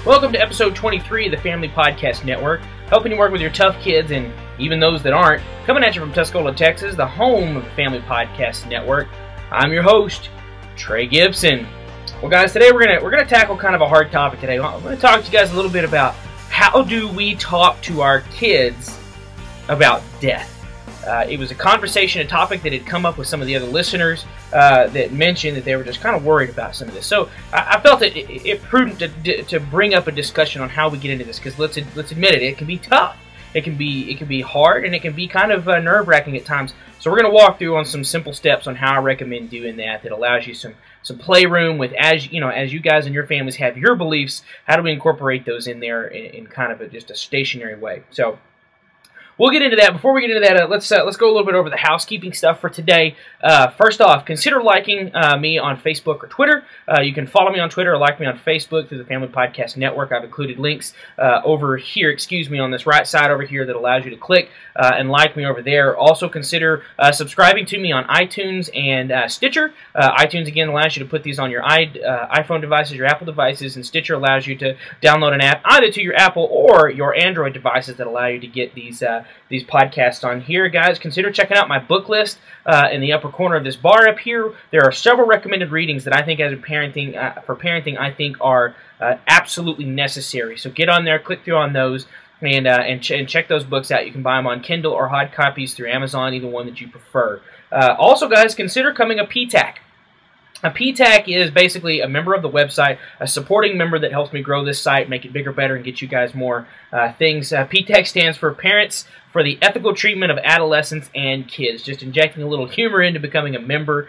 Welcome to episode 23 of the Family Podcast Network, helping you work with your tough kids and even those that aren't. Coming at you from Tuscola, Texas, the home of the Family Podcast Network. I'm your host, Trey Gibson. Well, guys, today we're gonna tackle kind of a hard topic today. I'm gonna talk to you guys a little bit about how do we talk to our kids about death. It was a conversation, a topic that had come up with some of the other listeners that mentioned that they were just kind of worried about some of this. So I felt it prudent to bring up a discussion on how we get into this, because let's admit it can be tough. It can be hard, and it can be kind of nerve-wracking at times. So we're going to walk through on some simple steps on how I recommend doing that allows you some playroom with, as you guys and your families have your beliefs, how do we incorporate those in there in kind of just a stationary way. So we'll get into that. Before we get into that, let's go a little bit over the housekeeping stuff for today. First off, consider liking me on Facebook or Twitter. You can follow me on Twitter or like me on Facebook through the Family Podcast Network. I've included links over here, on this right side over here that allows you to click and like me over there. Also consider subscribing to me on iTunes and Stitcher. iTunes, again, allows you to put these on your iPhone devices, your Apple devices, and Stitcher allows you to download an app either to your Apple or your Android devices that allow you to get these podcasts on here. Guys, consider checking out my book list in the upper corner of this bar up here. There are several recommended readings that I think as a parenting I think are absolutely necessary. So get on there, click through on those, and check those books out. You can buy them on Kindle or hard copies through Amazon, either one that you prefer. Also, guys, consider becoming a PTAC. A PTAC is basically a member of the website, a supporting member that helps me grow this site, make it bigger, better, and get you guys more things. PTAC stands for Parents for the Ethical Treatment of Adolescents and Kids, just injecting a little humor into becoming a member.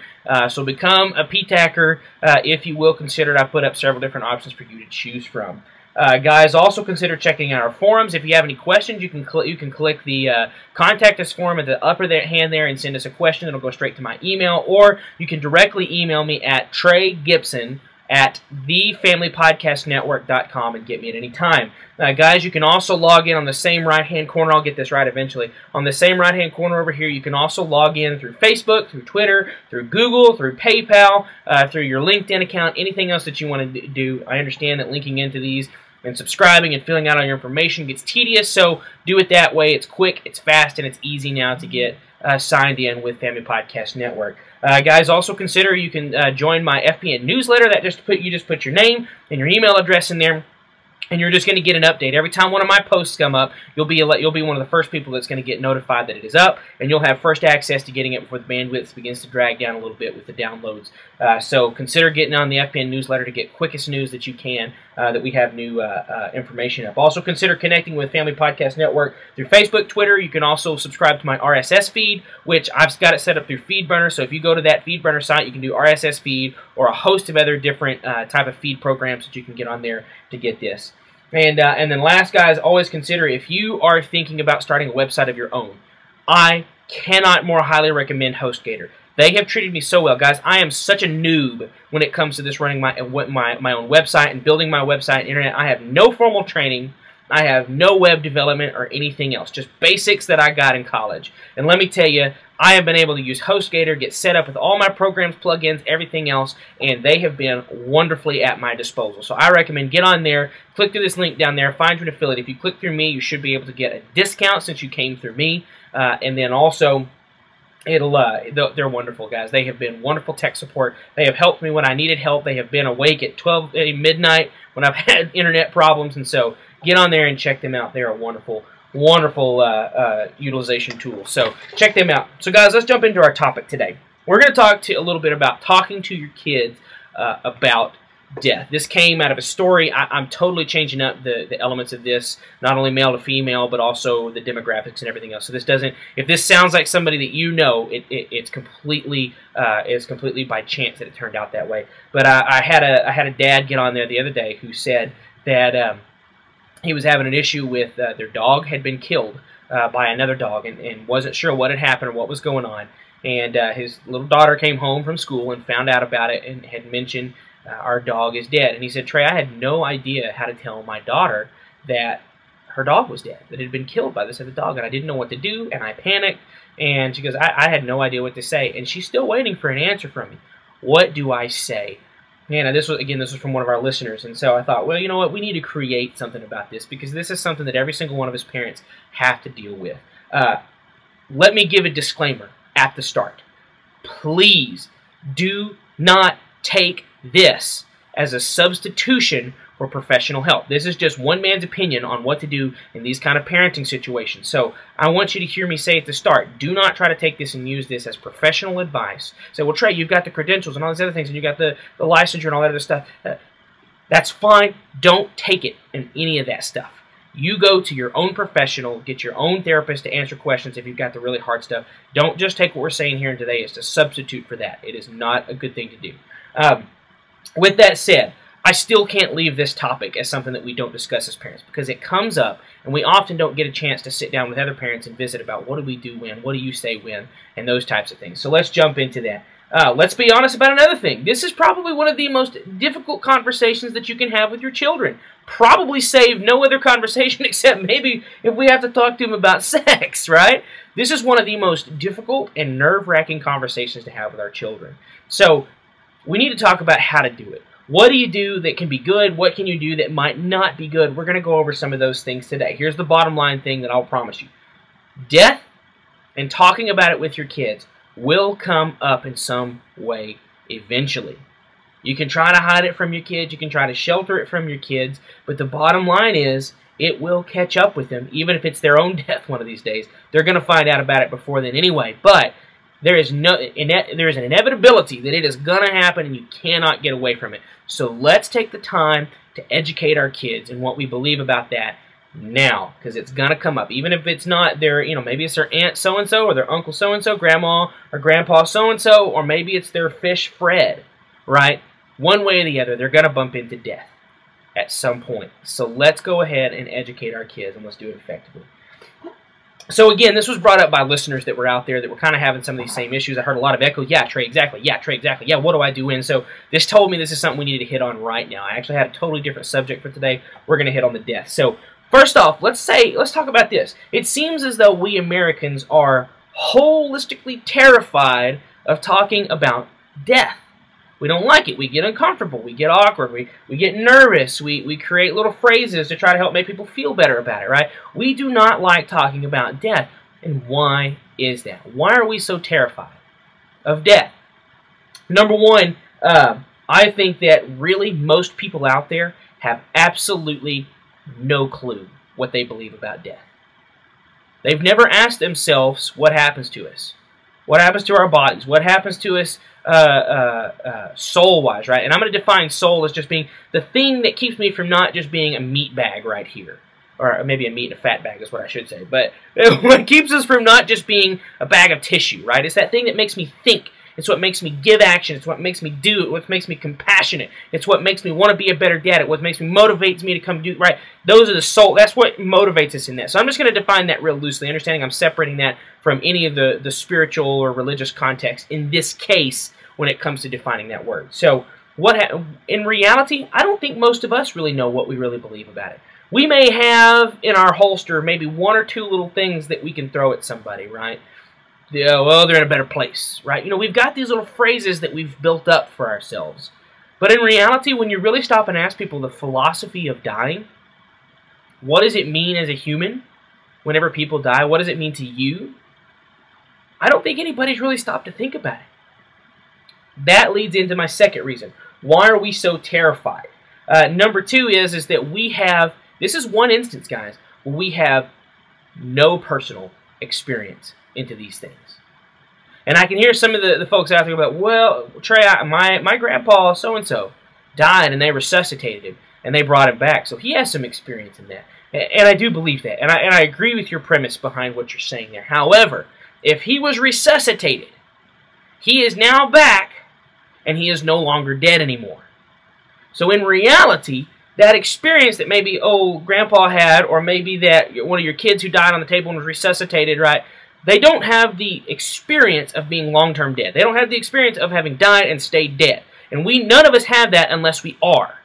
So become a PTACer, if you will. Consider it. I put up several different options for you to choose from. Guys, also consider checking out our forums. If you have any questions, you can click the Contact Us form at the upper hand there and send us a question. It'll go straight to my email, or you can directly email me at TreyGibson@thefamilypodcastnetwork.com and get me at any time. Guys, you can also log in on the same right-hand corner. I'll get this right eventually. On the same right-hand corner over here, you can also log in through Facebook, through Twitter, through Google, through PayPal, through your LinkedIn account, anything else that you want to do. I understand that linking into these and subscribing and filling out all your information gets tedious, so do it that way. It's quick, it's fast, and it's easy now to get signed in with Family Podcast Network. Guys, also consider you can join my FPN newsletter. That you just put your name and your email address in there, and you're just going to get an update. Every time one of my posts come up, you'll be one of the first people that's going to get notified that it is up, and you'll have first access to getting it before the bandwidth begins to drag down a little bit with the downloads. So consider getting on the FPN newsletter to get quickest news that you can that we have new information up. Also consider connecting with Family Podcast Network through Facebook, Twitter. You can also subscribe to my RSS feed, which I've got it set up through FeedBurner. So if you go to that FeedBurner site, you can do RSS feed or a host of other different type of feed programs that you can get on there to get this. And then last, guys, always consider if you are thinking about starting a website of your own, I cannot more highly recommend HostGator. They have treated me so well, guys. I am such a noob when it comes to this running my own website and building my website and internet. I have no formal training. I have no web development or anything else, just basics that I got in college. And let me tell you, I have been able to use HostGator, get set up with all my programs, plugins, everything else, and they have been wonderfully at my disposal. So I recommend get on there, click through this link down there, find your affiliate. If you click through me, you should be able to get a discount since you came through me, and then also they're wonderful, guys. They have been wonderful tech support. They have helped me when I needed help. They have been awake at midnight when I've had internet problems, and so get on there and check them out. They're a wonderful utilization tool. So check them out. So guys, let's jump into our topic today. We're going to talk a little bit about talking to your kids about death. This came out of a story. I'm totally changing up the elements of this, not only male to female, but also the demographics and everything else. So this doesn't, if this sounds like somebody that you know, it's completely by chance that it turned out that way. But I had a dad get on there the other day who said that he was having an issue with their dog had been killed by another dog and wasn't sure what had happened or what was going on. And his little daughter came home from school and found out about it and had mentioned our dog is dead. And he said, Trey, I had no idea how to tell my daughter that her dog was dead, that it had been killed by this other dog, and I didn't know what to do, and I panicked. And she goes, I had no idea what to say, and she's still waiting for an answer from me. What do I say? And this was from one of our listeners, and so I thought, well, you know what, we need to create something about this, because this is something that every single one of us parents have to deal with. Let me give a disclaimer at the start. Please do not take this as a substitution for professional help. This is just one man's opinion on what to do in these kind of parenting situations. So I want you to hear me say at the start, do not try to take this and use this as professional advice. Say, well, Trey, you've got the credentials and all these other things, and you've got the licensure and all that other stuff. That's fine. Don't take it in any of that stuff. You go to your own professional, get your own therapist to answer questions if you've got the really hard stuff. Don't just take what we're saying here and today as a substitute for that. It is not a good thing to do. With that said, I still can't leave this topic as something that we don't discuss as parents, because it comes up, and we often don't get a chance to sit down with other parents and visit about what do we do when, what do you say when, and those types of things. So let's jump into that. Let's be honest about another thing. This is probably one of the most difficult conversations that you can have with your children. Probably save no other conversation except maybe if we have to talk to them about sex, right? This is one of the most difficult and nerve-wracking conversations to have with our children. So we need to talk about how to do it. What do you do that can be good? What can you do that might not be good? We're going to go over some of those things today. Here's the bottom line thing that I'll promise you. Death and talking about it with your kids will come up in some way eventually. You can try to hide it from your kids. You can try to shelter it from your kids. But the bottom line is it will catch up with them. Even if it's their own death one of these days, they're going to find out about it before then anyway. But there is an inevitability that it is going to happen, and you cannot get away from it. So let's take the time to educate our kids in what we believe about that now, because it's going to come up. Even if it's not their, maybe it's their aunt so-and-so or their uncle so-and-so, grandma or grandpa so-and-so, or maybe it's their fish Fred, right? One way or the other, they're going to bump into death at some point. So let's go ahead and educate our kids, and let's do it effectively. So again, this was brought up by listeners that were out there that were kind of having some of these same issues. I heard a lot of echo. Yeah, Trey, exactly. Yeah, Trey, exactly. Yeah, what do I do when? So this told me this is something we needed to hit on right now. I actually had a totally different subject for today. We're going to hit on the death. So first off, let's talk about this. It seems as though we Americans are holistically terrified of talking about death. We don't like it. We get uncomfortable. We get awkward. We get nervous. We create little phrases to try to help make people feel better about it, right? We do not like talking about death. And why is that? Why are we so terrified of death? Number one, I think that really most people out there have absolutely no clue what they believe about death. They've never asked themselves what happens to us. What happens to our bodies? What happens to us soul-wise, right? And I'm going to define soul as just being the thing that keeps me from not just being a meat bag right here. Or maybe a meat and a fat bag is what I should say. But what keeps us from not just being a bag of tissue, right? It's that thing that makes me think. It's what makes me give action. It's what makes me do. It's what makes me compassionate. It's what makes me want to be a better dad. It's what makes me motivates me to come do right. Those are the soul. That's what motivates us in that. So I'm just going to define that real loosely, understanding I'm separating that from any of the spiritual or religious context in this case when it comes to defining that word. So in reality, I don't think most of us really know what we really believe about it. We may have in our holster maybe one or two little things that we can throw at somebody, right? Well, they're in a better place, right? We've got these little phrases that we've built up for ourselves. But in reality, when you really stop and ask people the philosophy of dying, what does it mean as a human whenever people die? What does it mean to you? I don't think anybody's really stopped to think about it. That leads into my second reason. Why are we so terrified? Number two is that we have, this is one instance, guys, where we have no personal experience into these things. And I can hear some of the folks out there about, well, Trey, my grandpa so-and-so died and they resuscitated him and they brought him back. So he has some experience in that. And I do believe that. And I agree with your premise behind what you're saying there. However, if he was resuscitated, he is now back and he is no longer dead anymore. So in reality, that experience that maybe, grandpa had, or maybe that one of your kids who died on the table and was resuscitated, right? They don't have the experience of being long-term dead. They don't have the experience of having died and stayed dead. And none of us have that unless we are.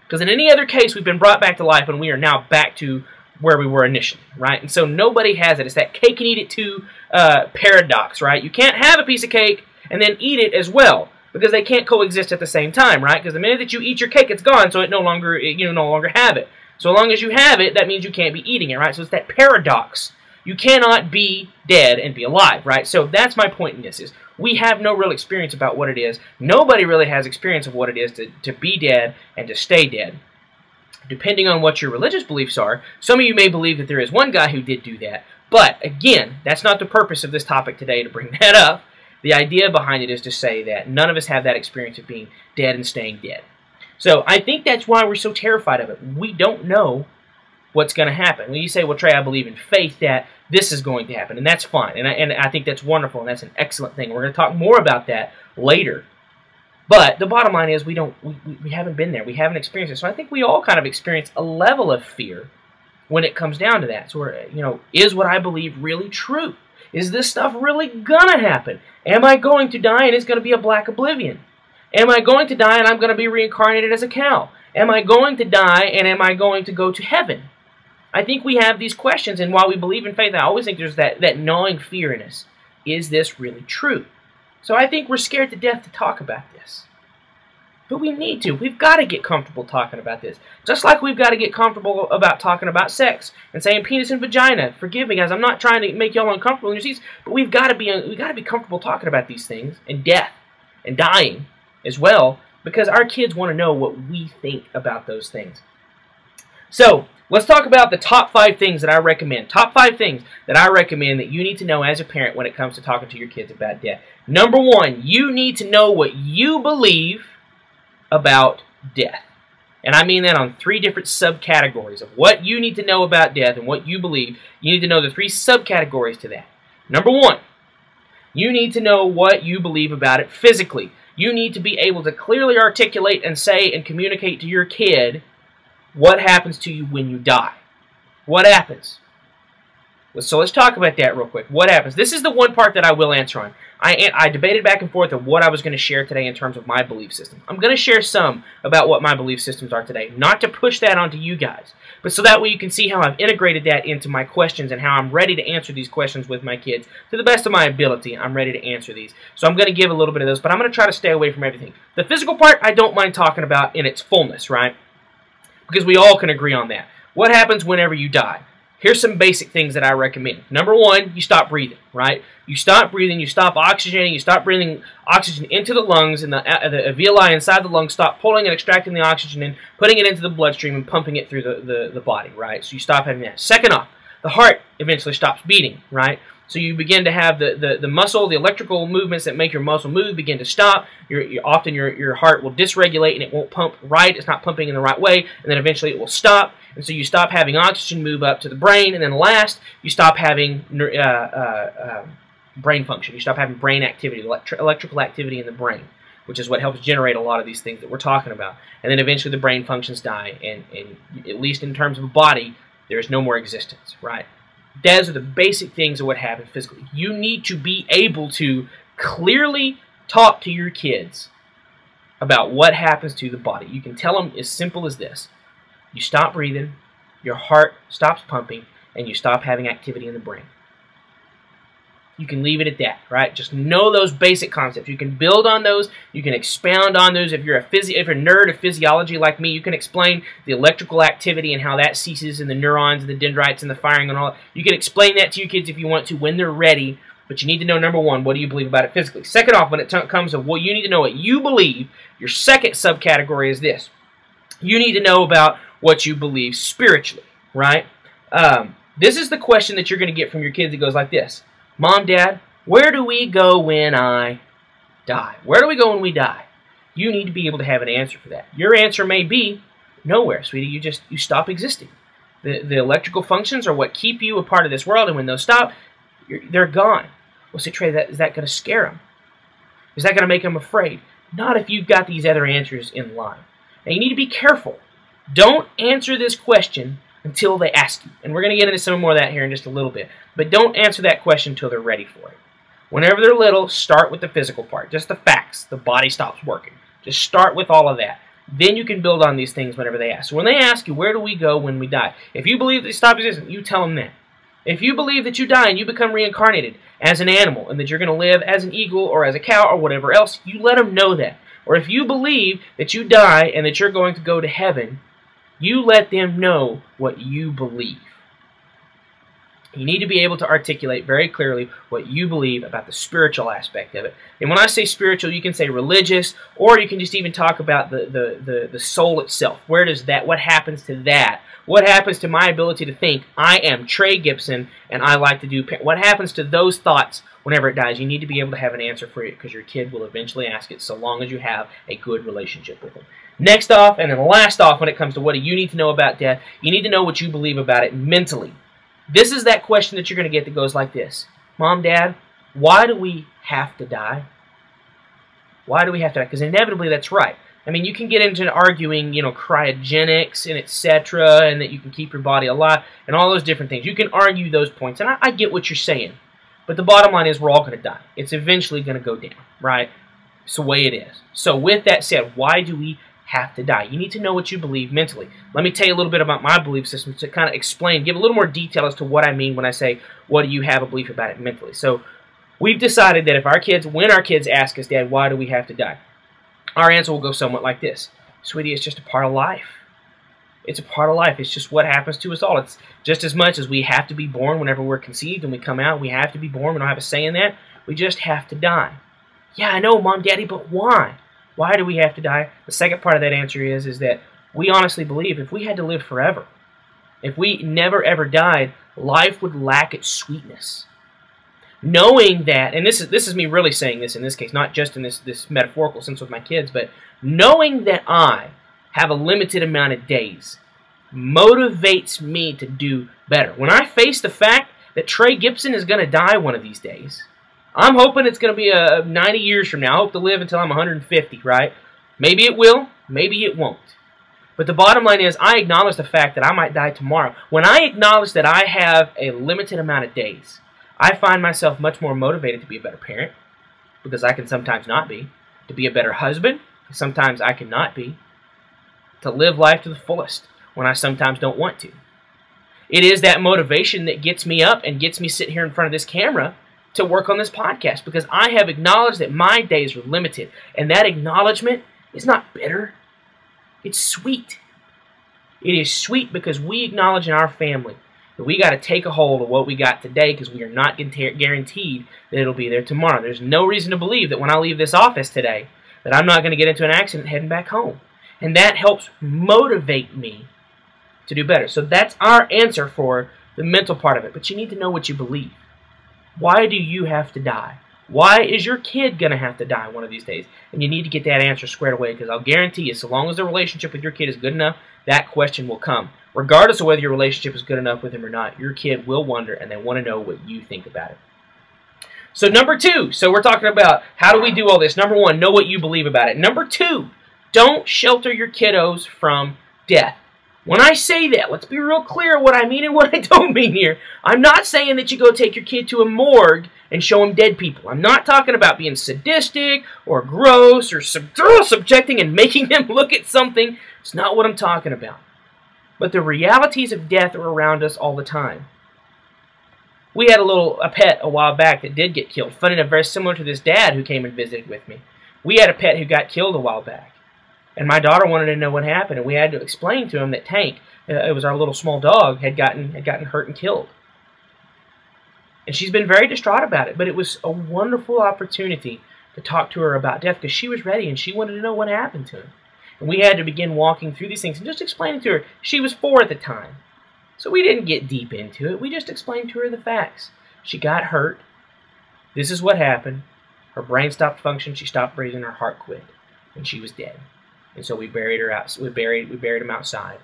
Because in any other case, we've been brought back to life and we are now back to where we were initially, right? And so nobody has it. It's that cake and eat it too paradox, right? You can't have a piece of cake and then eat it as well. because they can't coexist at the same time, right? Because the minute that you eat your cake, it's gone, so you no longer have it. So long as you have it, that means you can't be eating it, right? So it's that paradox. You cannot be dead and be alive, right? So that's my point in this, is we have no real experience about what it is. Nobody really has experience of what it is to be dead and to stay dead. Depending on what your religious beliefs are, some of you may believe that there is one guy who did do that. But, again, that's not the purpose of this topic today to bring that up. The idea behind it is to say that none of us have that experience of being dead and staying dead. So I think that's why we're so terrified of it. We don't know what's going to happen. When you say, well, Trey, I believe in faith that this is going to happen, and that's fine. And I think that's wonderful, and that's an excellent thing. We're going to talk more about that later. But the bottom line is we haven't been there. We haven't experienced it. So I think we all kind of experience a level of fear when it comes down to that. So, is what I believe really true? Is this stuff really going to happen? Am I going to die and it's going to be a black oblivion? Am I going to die and I'm going to be reincarnated as a cow? Am I going to die and am I going to go to heaven? I think we have these questions, and while we believe in faith, I always think there's that gnawing fear in us. Is this really true? So I think we're scared to death to talk about this. But we need to. We've got to get comfortable talking about this. Just like we've got to get comfortable about talking about sex and saying penis and vagina. Forgive me, guys. I'm not trying to make y'all uncomfortable in your seats, but we've got to be comfortable talking about these things, and death and dying as well, because our kids want to know what we think about those things. So let's talk about the top 5 things that I recommend. Top 5 things that I recommend that you need to know as a parent when it comes to talking to your kids about death. Number 1, you need to know what you believe about death. And I mean that on 3 different subcategories of what you need to know about death and what you believe. You need to know the 3 subcategories to that. Number 1, you need to know what you believe about it physically. You need to be able to clearly articulate and say and communicate to your kid what happens to you when you die. What happens? So let's talk about that real quick. What happens? This is the one part that I will answer on. I debated back and forth of what I was going to share today in terms of my belief system. I'm going to share some about what my belief systems are today. Not to push that onto you guys, but so that way you can see how I've integrated that into my questions and how I'm ready to answer these questions with my kids. To the best of my ability, I'm ready to answer these. So I'm going to give a little bit of those, but I'm going to try to stay away from everything. The physical part, I don't mind talking about in its fullness, right? Because we all can agree on that. What happens whenever you die? Here's some basic things that I recommend. Number 1, you stop breathing, right? You stop breathing, you stop oxygenating, you stop breathing oxygen into the lungs, and the alveoli inside the lungs stop pulling and extracting the oxygen and putting it into the bloodstream and pumping it through the body, right? So you stop having that. Second off, the heart eventually stops beating, right? So you begin to have the muscle, the electrical movements that make your muscle move begin to stop. Often your heart will dysregulate and it won't pump right. It's not pumping in the right way, and then eventually it will stop. And so you stop having oxygen move up to the brain, and then last, you stop having brain function. You stop having brain activity, electrical activity in the brain, which is what helps generate a lot of these things that we're talking about. And then eventually the brain functions die, and at least in terms of a body, there is no more existence, right? Those are the basic things of what happens physically. You need to be able to clearly talk to your kids about what happens to the body. You can tell them as simple as this. You stop breathing, your heart stops pumping, and you stop having activity in the brain. You can leave it at that, right? Just know those basic concepts. You can build on those. You can expound on those. If you're a nerd of physiology like me, you can explain the electrical activity and how that ceases in the neurons and the dendrites and the firing and all that. You can explain that to your kids if you want to when they're ready, but you need to know, number 1, what do you believe about it physically? Second off, when it comes to what you need to know what you believe, your second subcategory is this. You need to know about what you believe spiritually, right? This is the question that you're going to get from your kids. It goes like this. Mom, Dad, where do we go when I die? Where do we go when we die? You need to be able to have an answer for that. Your answer may be nowhere, sweetie. You stop existing. The electrical functions are what keep you a part of this world, and when those stop, they're gone. Well, say, Trey, is that going to scare them? Is that going to make them afraid? Not if you've got these other answers in line. Now, you need to be careful. Don't answer this question until they ask you. And we're going to get into some more of that here in just a little bit. But don't answer that question until they're ready for it. Whenever they're little, start with the physical part. Just the facts. The body stops working. Just start with all of that. Then you can build on these things whenever they ask. So when they ask you, where do we go when we die? If you believe they stop existing, you tell them that. If you believe that you die and you become reincarnated as an animal and that you're going to live as an eagle or as a cow or whatever else, you let them know that. Or if you believe that you die and that you're going to go to heaven, you let them know what you believe. You need to be able to articulate very clearly what you believe about the spiritual aspect of it. And when I say spiritual, you can say religious, or you can just even talk about the soul itself. Where does that, what happens to that? What happens to my ability to think, I am Trey Gibson, and I like to do, what happens to those thoughts whenever it dies? You need to be able to have an answer for it, because your kid will eventually ask it, so long as you have a good relationship with them. Next off, and then last off, when it comes to what do you need to know about death, you need to know what you believe about it mentally. This is that question that you're going to get that goes like this. Mom, Dad, why do we have to die? Why do we have to die? Because inevitably that's right. I mean, you can get into arguing, cryogenics and etc., and that you can keep your body alive and all those different things. You can argue those points, and I get what you're saying. But the bottom line is we're all going to die. It's eventually going to go down, right? It's the way it is. So with that said, why do we have to die? You need to know what you believe mentally. Let me tell you a little bit about my belief system to kind of explain, give a little more detail as to what I mean when I say, what do you have a belief about it mentally? So we've decided that if when our kids ask us, Dad, why do we have to die? Our answer will go somewhat like this. Sweetie, it's just a part of life. It's a part of life. It's just what happens to us all. It's just as much as we have to be born whenever we're conceived and we come out. We have to be born. We don't have a say in that. We just have to die. Yeah, I know, Mom, Daddy, but why? Why do we have to die? The second part of that answer is that we honestly believe if we had to live forever, if we never ever died, life would lack its sweetness. Knowing that, and this is me really saying this in this case, not just in this metaphorical sense with my kids, but knowing that I have a limited amount of days motivates me to do better. When I face the fact that Trey Gibson is going to die one of these days, I'm hoping it's going to be 90 years from now. I hope to live until I'm 150, right? Maybe it will, maybe it won't. But the bottom line is I acknowledge the fact that I might die tomorrow. When I acknowledge that I have a limited amount of days, I find myself much more motivated to be a better parent, because I can sometimes not be, to be a better husband, because sometimes I cannot be, to live life to the fullest when I sometimes don't want to. It is that motivation that gets me up and gets me sitting here in front of this camera to work on this podcast, because I have acknowledged that my days are limited, and that acknowledgement is not bitter. It's sweet. It is sweet because we acknowledge in our family that we got to take a hold of what we got today, because we are not guaranteed that it'll be there tomorrow. There's no reason to believe that when I leave this office today that I'm not going to get into an accident heading back home. And that helps motivate me to do better. So that's our answer for the mental part of it. But you need to know what you believe. Why do you have to die? Why is your kid going to have to die one of these days? And you need to get that answer squared away, because I'll guarantee you, so long as the relationship with your kid is good enough, that question will come. Regardless of whether your relationship is good enough with him or not, your kid will wonder, and they want to know what you think about it. So number two, so we're talking about how do we do all this. Number one, know what you believe about it. Number two, don't shelter your kiddos from death. When I say that, let's be real clear what I mean and what I don't mean here. I'm not saying that you go take your kid to a morgue and show him dead people. I'm not talking about being sadistic or gross or subjecting and making them look at something. It's not what I'm talking about. But the realities of death are around us all the time. We had a pet a while back that did get killed. Funny enough, very similar to this dad who came and visited with me. We had a pet who got killed a while back. And my daughter wanted to know what happened, and we had to explain to him that Tank, it was our little small dog, had gotten hurt and killed. And she's been very distraught about it, but it was a wonderful opportunity to talk to her about death, because she was ready and she wanted to know what happened to him. And we had to begin walking through these things and just explaining to her. She was 4 at the time, so we didn't get deep into it. We just explained to her the facts. She got hurt. This is what happened. Her brain stopped functioning. She stopped breathing. Her heart quit, and she was dead. And so we buried her out. We buried him outside.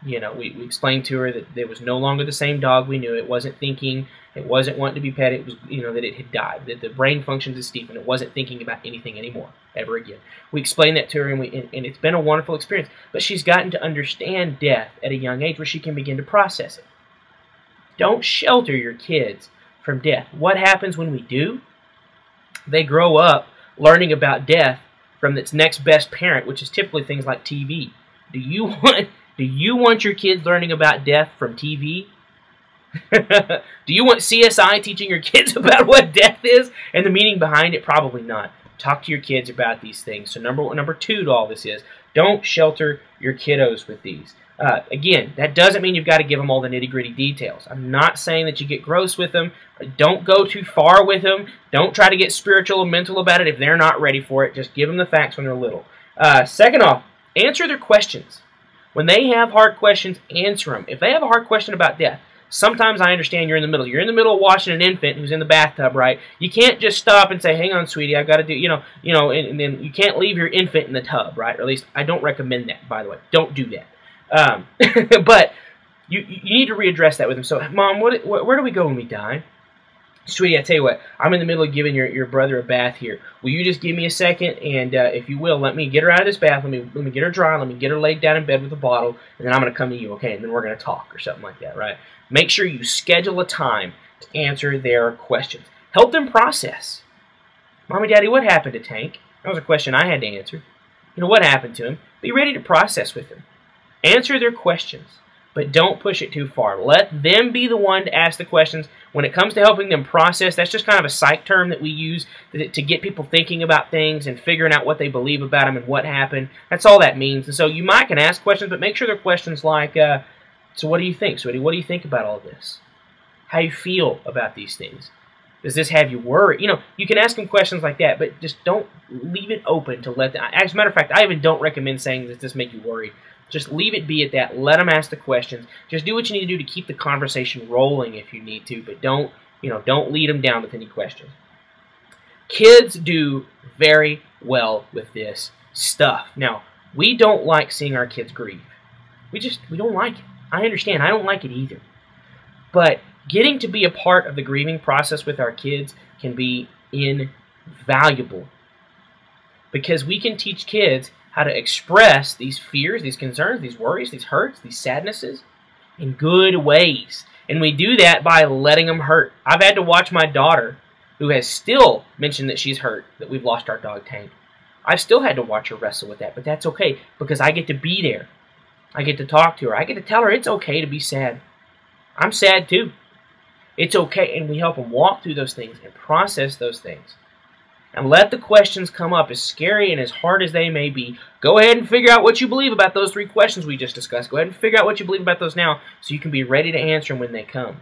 You know, we explained to her that it was no longer the same dog we knew. It wasn't thinking. It wasn't wanting to be petted. It was, that it had died. That the brain functions as Stephen. It wasn't thinking about anything anymore, ever again. We explained that to her, and it's been a wonderful experience. But she's gotten to understand death at a young age where she can begin to process it. Don't shelter your kids from death. What happens when we do? They grow up learning about death from its next best parent, which is typically things like TV. Do you want your kids learning about death from TV? Do you want CSI teaching your kids about what death is and the meaning behind it? Probably not. Talk to your kids about these things. So number two to all this is, don't shelter your kiddos with these. Again, that doesn't mean you've got to give them all the nitty-gritty details. I'm not saying that you get gross with them. Don't go too far with them. Don't try to get spiritual and mental about it if they're not ready for it. Just give them the facts when they're little. Second off, answer their questions. When they have hard questions, answer them. If they have a hard question about death, sometimes I understand you're in the middle. You're in the middle of washing an infant who's in the bathtub, right? You can't just stop and say, hang on, sweetie, I've got to do, and then you can't leave your infant in the tub, right? Or at least I don't recommend that, by the way. Don't do that. But you need to readdress that with them. So, Mom, where do we go when we die? Sweetie, I tell you what, I'm in the middle of giving your brother a bath here. Will you just give me a second, and if you will, let me get her out of this bath, let me get her dry, let me get her laid down in bed with a bottle, and then I'm going to come to you, okay? And then we're going to talk or something like that, right? Make sure you schedule a time to answer their questions. Help them process. Mommy, Daddy, what happened to Tank? That was a question I had to answer. What happened to him? Be ready to process with them. Answer their questions, but don't push it too far. Let them be the one to ask the questions. When it comes to helping them process, that's just kind of a psych term that we use to get people thinking about things and figuring out what they believe about them and what happened. That's all that means. And so you might can ask questions, but make sure they're questions like, so what do you think, sweetie? What do you think about all this? How you feel about these things? Does this have you worried? You can ask them questions like that, but just don't leave it open to let them. As a matter of fact, I even don't recommend saying, does this make you worried? Just leave it be at that. Let them ask the questions. Just do what you need to do to keep the conversation rolling if you need to, but don't lead them down with any questions. Kids do very well with this stuff. Now, we don't like seeing our kids grieve. We don't like it. I understand. I don't like it either. But getting to be a part of the grieving process with our kids can be invaluable, because we can teach kids how to express these fears, these concerns, these worries, these hurts, these sadnesses in good ways. And we do that by letting them hurt. I've had to watch my daughter, who has still mentioned that she's hurt, that we've lost our dog Tank. I've still had to watch her wrestle with that, but that's okay, because I get to be there. I get to talk to her. I get to tell her it's okay to be sad. I'm sad too. It's okay, and we help them walk through those things and process those things. And let the questions come up, as scary and as hard as they may be. Go ahead and figure out what you believe about those 3 questions we just discussed. Go ahead and figure out what you believe about those now, so you can be ready to answer them when they come.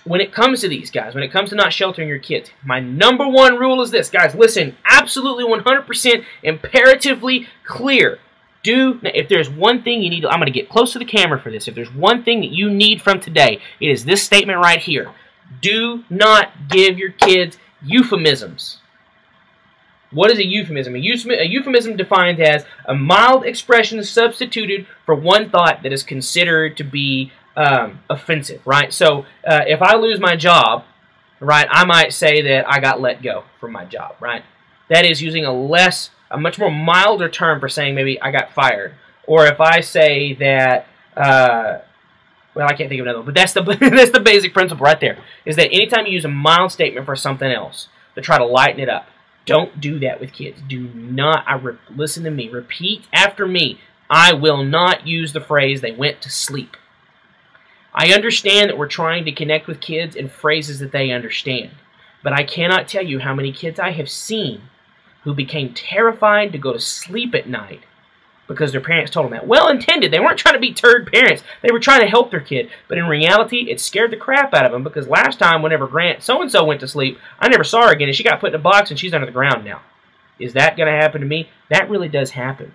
When it comes to these, guys, when it comes to not sheltering your kids, my number 1 rule is this. Guys, listen, absolutely 100% imperatively clear. If there's one thing you need, I'm going to get close to the camera for this. If there's one thing that you need from today, it is this statement right here. Do not give your kids euphemisms. What is a euphemism? A euphemism defined as a mild expression substituted for one thought that is considered to be offensive, right? So if I lose my job, right, I might say that I got let go from my job, right? That is using a much more milder term for saying maybe I got fired. Or if I say that, well, I can't think of another one, but that's the basic principle right there, is that anytime you use a mild statement for something else to try to lighten it up, don't do that with kids. Do not, listen to me, repeat after me, I will not use the phrase, they went to sleep. I understand that we're trying to connect with kids in phrases that they understand, but I cannot tell you how many kids I have seen who became terrified to go to sleep at night because their parents told them that. Well-intended. They weren't trying to be turd parents. They were trying to help their kid. But in reality, it scared the crap out of them, because last time whenever Grant so-and-so went to sleep, I never saw her again, and she got put in a box and she's under the ground now. Is that going to happen to me? That really does happen.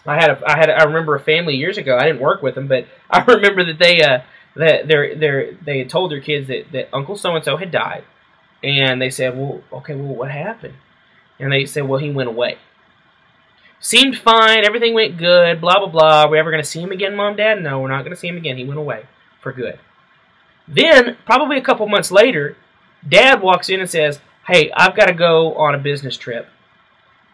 I remember a family years ago. I didn't work with them, but I remember that they had told their kids that Uncle so-and-so had died. And they said, well, okay, well, what happened? And they said, well, he went away. Seemed fine, everything went good, blah, blah, blah. Are we ever going to see him again, Mom, Dad? No, we're not going to see him again. He went away for good. Then, probably a couple months later, Dad walks in and says, hey, I've got to go on a business trip.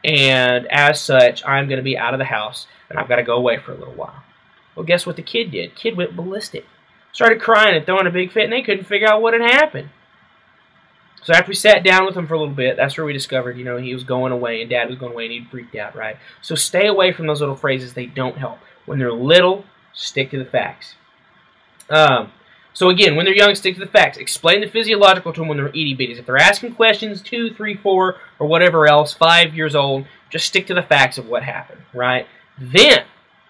And as such, I'm going to be out of the house, and I've got to go away for a little while. Well, guess what the kid did? Kid went ballistic. Started crying and throwing a big fit, and they couldn't figure out what had happened. So after we sat down with him for a little bit, that's where we discovered, he was going away, and Dad was going away, and he freaked out, right? So stay away from those little phrases. They don't help. When they're little, Stick to the facts. So again, when they're young, stick to the facts. Explain the physiological to them when they're itty-bitties. If they're asking questions 2, 3, 4, or whatever else, 5 years old, just stick to the facts of what happened, right? Then,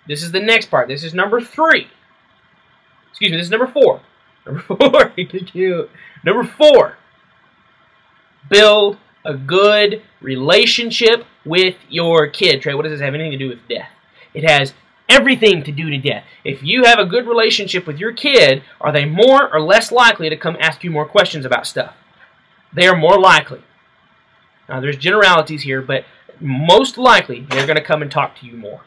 this is the next part. This is number 3. Excuse me, this is number 4. Number 4. Number 4. Build a good relationship with your kid. Trey, what does this have anything to do with death? It has everything to do to death. If you have a good relationship with your kid, are they more or less likely to come ask you more questions about stuff? They are more likely. Now, there's generalities here, but most likely they're going to come and talk to you more.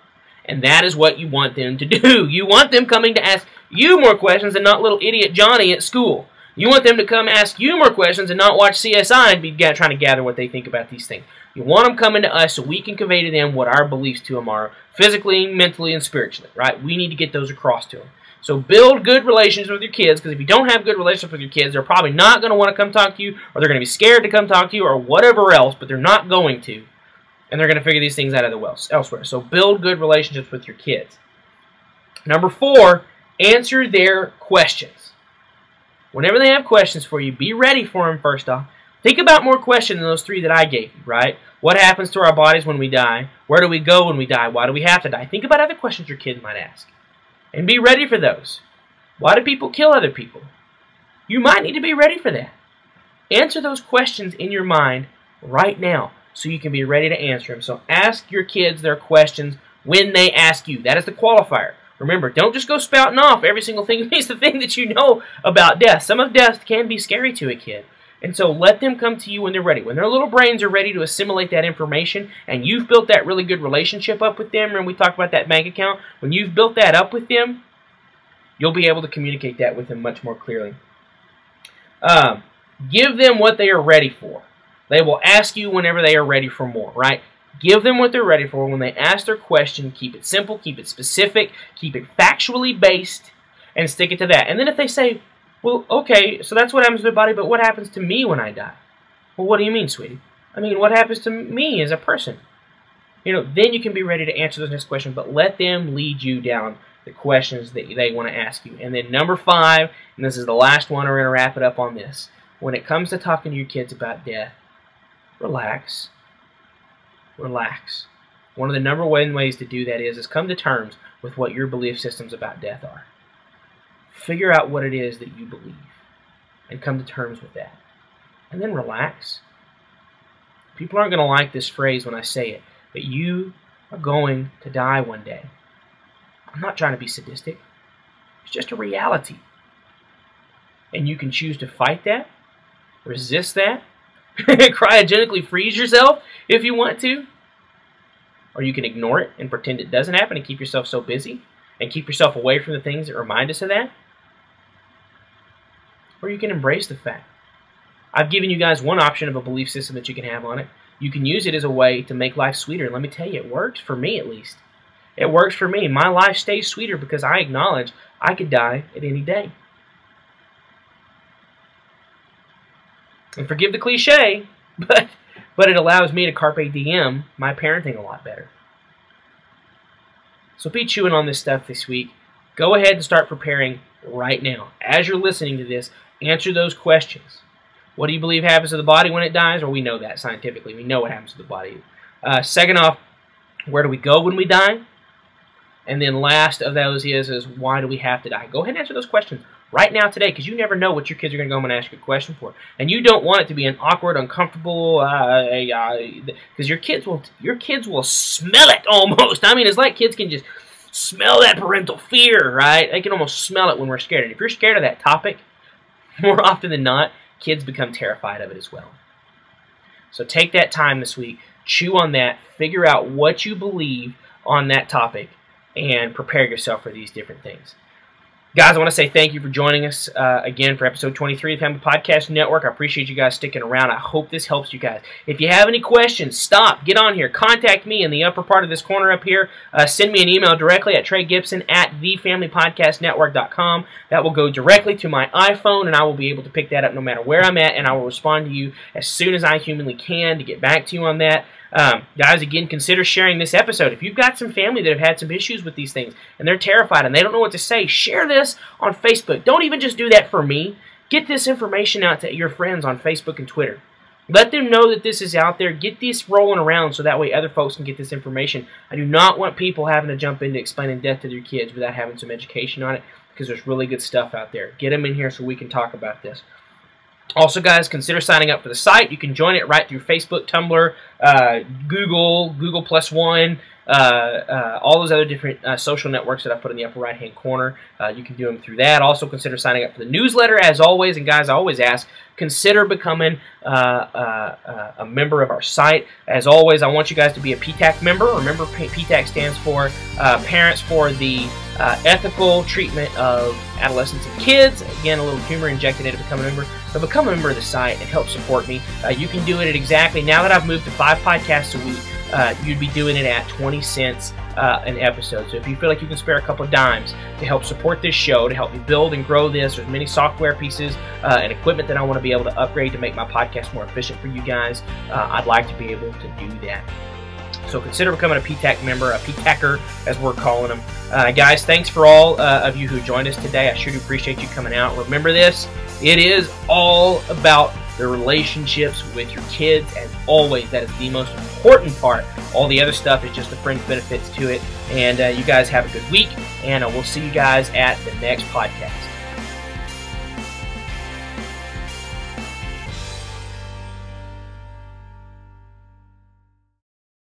And that is what you want them to do. You want them coming to ask you more questions and not little idiot Johnny at school. You want them to come ask you more questions and not watch CSI and be trying to gather what they think about these things. You want them coming to us so we can convey to them what our beliefs to them are, physically, mentally, and spiritually, right? We need to get those across to them. So build good relationships with your kids, because if you don't have good relationships with your kids, they're probably not going to want to come talk to you, or they're going to be scared to come talk to you, or whatever else, but they're not going to. And they're going to figure these things out of the elsewhere. So build good relationships with your kids. Number 4, answer their questions. Whenever they have questions for you, be ready for them first off. Think about more questions than those 3 that I gave you, right? What happens to our bodies when we die? Where do we go when we die? Why do we have to die? Think about other questions your kids might ask. And be ready for those. Why do people kill other people? You might need to be ready for that. Answer those questions in your mind right now so you can be ready to answer them. So ask your kids their questions when they ask you. That is the qualifier. Remember, don't just go spouting off every single thing. It's the thing that you know about death. Some of death can be scary to a kid. And so let them come to you when they're ready. When their little brains are ready to assimilate that information and you've built that really good relationship up with them, and we talked about that bank account, when you've built that up with them, you'll be able to communicate that with them much more clearly. Give them what they are ready for. They will ask you whenever they are ready for more, right? Give them what they're ready for. When they ask their question, keep it simple, keep it specific, keep it factually based, and stick it to that. And then if they say, well, okay, so that's what happens to their body, but what happens to me when I die? Well, what do you mean, sweetie? I mean, what happens to me as a person? You know, then you can be ready to answer those next questions, but let them lead you down the questions that they want to ask you. And then number 5, and this is the last one, we're going to wrap it up on this. When it comes to talking to your kids about death, relax. Relax. One of the number 1 ways to do that is come to terms with what your belief systems about death are. Figure out what it is that you believe and come to terms with that. And then relax. People aren't going to like this phrase when I say it, but you are going to die one day. I'm not trying to be sadistic. It's just a reality. And you can choose to fight that, resist that, cryogenically freeze yourself if you want to, or you can ignore it and pretend it doesn't happen and keep yourself so busy and keep yourself away from the things that remind us of that. Or you can embrace the fact. I've given you guys one option of a belief system that you can have on it. You can use it as a way to make life sweeter. And let me tell you, it works for me at least. It works for me. My life stays sweeter because I acknowledge I could die at any day. And forgive the cliche, but it allows me to carpe diem my parenting a lot better. So be chewing on this stuff this week. Go ahead and start preparing right now. As you're listening to this, answer those questions. What do you believe happens to the body when it dies? Well, we know that scientifically. We know what happens to the body. Second off, where do we go when we die? And then last of those is why do we have to die? Go ahead and answer those questions right now today, because you never know what your kids are going to go and ask you a question for. And you don't want it to be an awkward, uncomfortable, because your kids will smell it almost. I mean, it's like kids can just smell that parental fear, right? They can almost smell it when we're scared. And if you're scared of that topic, more often than not, kids become terrified of it as well. So take that time this week, chew on that, figure out what you believe on that topic, and prepare yourself for these different things. Guys, I want to say thank you for joining us again for episode 23 of the Family Podcast Network. I appreciate you guys sticking around. I hope this helps you guys. If you have any questions, stop, get on here, contact me in the upper part of this corner up here. Send me an email directly at TreyGibson@thefamilypodcastnetwork.com. That will go directly to my iPhone, and I will be able to pick that up no matter where I'm at, and I will respond to you as soon as I humanly can to get back to you on that. Guys, again, consider sharing this episode. If you've got some family that have had some issues with these things and they're terrified and they don't know what to say, share this on Facebook. Don't even just do that for me. Get this information out to your friends on Facebook and Twitter. Let them know that this is out there. Get this rolling around so that way other folks can get this information. I do not want people having to jump into explaining death to their kids without having some education on it, because there's really good stuff out there. Get them in here so we can talk about this. Also, guys, consider signing up for the site. You can join it right through Facebook, Tumblr, Google Plus One, all those other different social networks that I put in the upper right-hand corner. You can do them through that. Also, consider signing up for the newsletter, as always. And, guys, I always ask, consider becoming a member of our site. As always, I want you guys to be a PTAC member. Remember, PTAC stands for Parents for the Ethical Treatment of Adolescents and Kids. Again, a little humor injected in to become a member. So become a member of the site and help support me. You can do it at exactly, now that I've moved to 5 podcasts a week, you'd be doing it at 20 cents an episode. So if you feel like you can spare a couple of dimes to help support this show, to help me build and grow this, there's many software pieces and equipment that I want to be able to upgrade to make my podcast more efficient for you guys. I'd like to be able to do that. So consider becoming a PTAC member, a PTACer as we're calling them. Guys, thanks for all of you who joined us today. I sure do appreciate you coming out. Remember this, it is all about the relationships with your kids, and always that is the most important part. All the other stuff is just the fringe benefits to it. And you guys have a good week, and we'll see you guys at the next podcast.